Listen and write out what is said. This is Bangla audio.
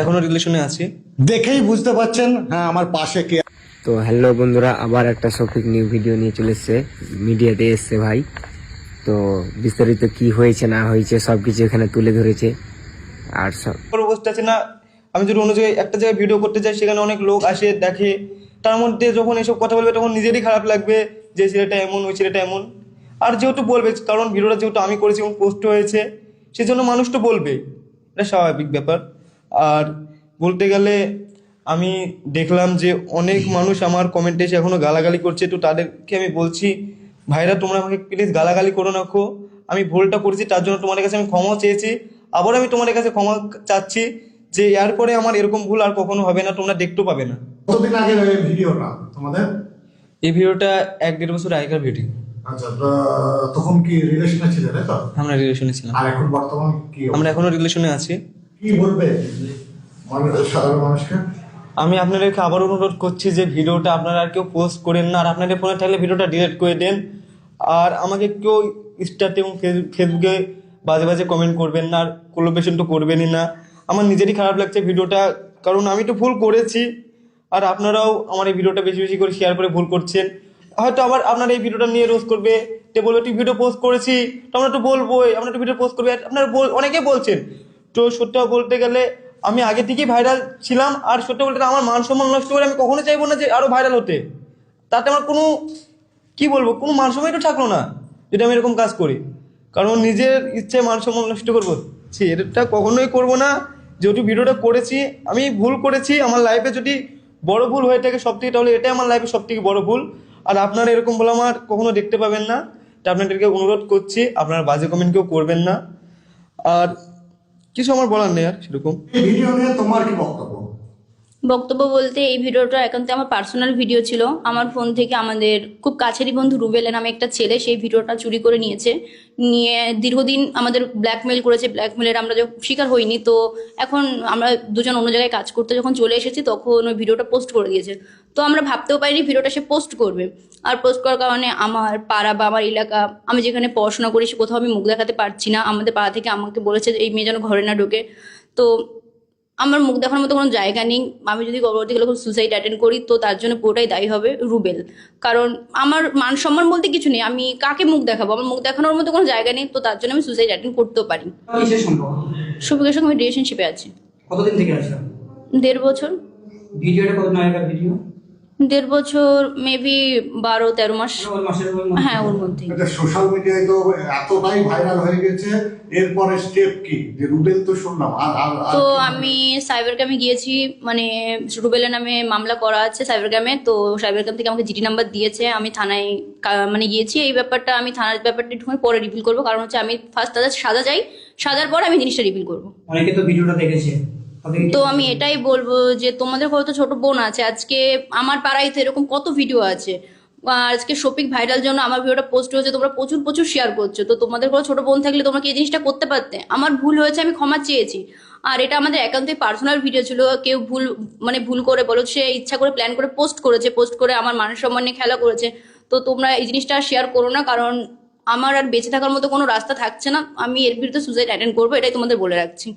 এখনো রিলেশনে আছি। দেখেই বুঝতে পারছেন হ্যাঁ আমার পাশে কে। তো হ্যালো বন্ধুরা, আবার একটা শপিং নিউ ভিডিও নিয়ে চলে এসছে, মিডিয়াতে এসছে ভাই। তো বিস্তারিত কি হয়েছে না হয়েছে সবকিছু এখানে তুলে ধরেছে। আর সব বসতে আছে না, আমি যদি অন্য জায়গায় একটা জায়গায় ভিডিও করতে যাই, সেখানে অনেক লোক আসে দেখে, তার মধ্যে যখন এসব কথা বলবে তখন নিজেরই খারাপ লাগবে যে ছেলেটা এমন, ওই ছেলেটা এমন। আর যেহেতু বলবে, কারণ ভিডিওটা যেহেতু আমি করেছি এবং পোস্ট হয়েছে, সেজন্য মানুষ তো বলবে, এটা স্বাভাবিক ব্যাপার। আর বলতে গেলে আমি দেখলাম যে অনেক মানুষ আমার কমেন্টে এসে এখনও গালাগালি করছে। তো তাদেরকে আমি বলছি, ভাইরা তোমরা আমাকে প্লিজ গালাগালি করো না খো, আমি ভুলটা করেছি, তার জন্য তোমাদের কাছে আমি ক্ষমা চেয়েছি। আবার আমি তোমাদের কাছে ক্ষমা চাচ্ছি যে এরপরে আমার এরকম ভুল আর কখনো হবে না, তোমরা দেখতেও পাবে না। কতদিন আগে ভিডিওটা তোমাদের? এই ভিডিওটা 1-1.5 বছর আগেকার ভিডিও। আচ্ছা, তখন কি রিলেশনে ছিলে তাই তো? আমরা রিলেশনে ছিলাম। আর এখন বর্তমান কি আমরা এখনো রিলেশনে আছি। কি বলবে সাধারণ মানুষকে? আমি আপনাদেরকে আবার অনুরোধ করছি যে ভিডিওটা আপনারা আর কেউ পোস্ট করেন না, আর আপনাদের ফোনে থাকলে ভিডিওটা ডিলিট করে দেন। আর আমাকে কেউ ইনস্টাতে এবং ফেসবুকে বাজে বাজে কমেন্ট করবেন না, আর কোলাবোরেশন তো করবেনই না। আমার নিজেরই খারাপ লাগছে ভিডিওটা, কারণ আমি তো ভুল করেছি। আর আপনারাও আমার এই ভিডিওটা বেশি বেশি করে শেয়ার করে ভুল করছেন। হয়তো আবার আপনারা এই ভিডিওটা নিয়ে রোজ করবে, তো বলবে তুই ভিডিও পোস্ট করেছি, তো আমরা তো বলবোই, আমরা তো ভিডিও পোস্ট করবে। আপনারা অনেকে বলছেন। তো সত্যি বলতে গেলে আমি আগে থেকেই ভাইরাল ছিলাম, আর সত্যি বলতে আমার মান সম্মান নষ্ট করে আমি কখনো চাইবো না যে আরও ভাইরাল হতে। তাতে আমার কোনো কি বলবো, কোনো মান সম্মান তো থাকলো না যদি আমি এরকম কাজ করি। কারণ নিজের ইচ্ছে মান সম্মান নষ্ট করবো, এটা কখনোই করবো না। যেহেতু ভিডিওটা করেছি, আমি ভুল করেছি, আমার লাইফে যদি বড় ভুল হয়ে থাকে সব থেকে, তাহলে এটাই আমার লাইফে সব থেকে বড় ভুল। আর আপনারা এরকম বলে আমার কখনো দেখতে পাবেন না। তা আপনাদেরকে অনুরোধ করছি, আপনারা বাজে কমেন্ট কেউ করবেন না। আর কিছু আমার বলার নেই আর সেরকম। এই ভিডিও নিয়ে তোমার কি বক্তব্য? বক্তব্য বলতে, এই ভিডিওটা একান্ত আমার পার্সোনাল ভিডিও ছিল। আমার ফোন থেকে আমাদের খুব কাছেরই বন্ধু রুবেল নামে একটা ছেলে সেই ভিডিওটা চুরি করে নিয়েছে। নিয়ে দীর্ঘদিন আমাদের ব্ল্যাকমেল করেছে। ব্ল্যাকমেলের আমরা যখন শিকার হইনি, তো এখন আমরা দুজন অন্য জায়গায় কাজ করতে যখন চলে এসেছি, তখন ওই ভিডিওটা পোস্ট করে দিয়েছে। তো আমরা ভাবতেও পারিনি ভিডিওটা সে পোস্ট করবে। আর পোস্ট করার কারণে আমার পাড়া বা আমার এলাকা, আমি যেখানে পড়াশোনা করি, সে কোথাও আমি মুখ দেখাতে পারছি না। আমাদের পাড়া থেকে আমাকে বলেছে যে এই মেয়ে যেন ঘরে না ঢোকে। তো আমার মুখ দেখানোর মতো কোনো জায়গা নেই। আমি যদি পরবর্তী গেলে সুসাইড অ্যাটেন্ড করি, তো তার জন্য পুরোটাই দায়ী হবে রুবেল। কারণ আমার মান সম্মান বলতে কিছু নেই, আমি কাকে মুখ দেখাবো, আমার মুখ দেখানোর মতো কোনো জায়গা নেই। তো তার জন্য আমি সুসাইড অ্যাটেন্ড করতেও পারি। কিসের সম্পর্ক? শুভকের সঙ্গে আমি রিলেশনশিপে আছি। কতদিন থেকে আছেন? 1.5 বছর। ভিডিওটা কত আগেকার ভিডিও? 1.5 বছর, মেবি 12-13 মাস। ওই মাসের মধ্যে? হ্যাঁ, ওর মধ্যেই। এটা সোশ্যাল মিডিয়ায় তো এতটাই ভাইরাল হয়ে গেছে, এরপরে স্টেপ কি? যে রুবেল তো শুনলাম, আর তো আমি সাইবার ক্রাইমে গিয়েছি, মানে রুবেলের নামে মামলা করা আছে সাইবার ক্রাইমে। তো সাইবার ক্রাইম থেকে আমাকে জিডি নাম্বার দিয়েছে, আমি থানায় মানে গিয়েছি। এই ব্যাপারটা আমি থানার ব্যাপারটা একটু পরে রিভিল করবো, কারণ হচ্ছে আমি ফার্স্ট তাদের সাজা যাই, সাজার পর আমি জিনিসটা রিভিল করবো। অনেকে তো ভিডিওটা দেখেছে, তো আমি এটাই বলবো যে তোমাদের হয়তো ছোট বোন আছে, আজকে আমার পাড়ায় তো এরকম কত ভিডিও আছে। আজকে শফিক ভাইরাল জন্য আমার ভিডিওটা পোস্ট হয়েছে, তোমরা প্রচুর প্রচুর শেয়ার করছো। তো তোমাদের কোনো ছোট বোন থাকলে তোমরা কি এই জিনিসটা করতে পারতে? আমার ভুল হয়েছে, আমি ক্ষমা চেয়েছি। আর এটা আমাদের একান্তই পার্সোনাল ভিডিও ছিল। কেউ ভুল করে বলো, সে ইচ্ছা করে প্ল্যান করে পোস্ট করেছে, পোস্ট করে আমার মান সম্মান নিয়ে খেলা করেছে। তো তোমরা এই জিনিসটা শেয়ার করো না, কারণ আমার আর বেঁচে থাকার মতো কোনো রাস্তা থাকছে না। আমি এর বিরুদ্ধে সুসাইড অ্যাটেন্ড করবো, এটাই তোমাদের বলে রাখছি।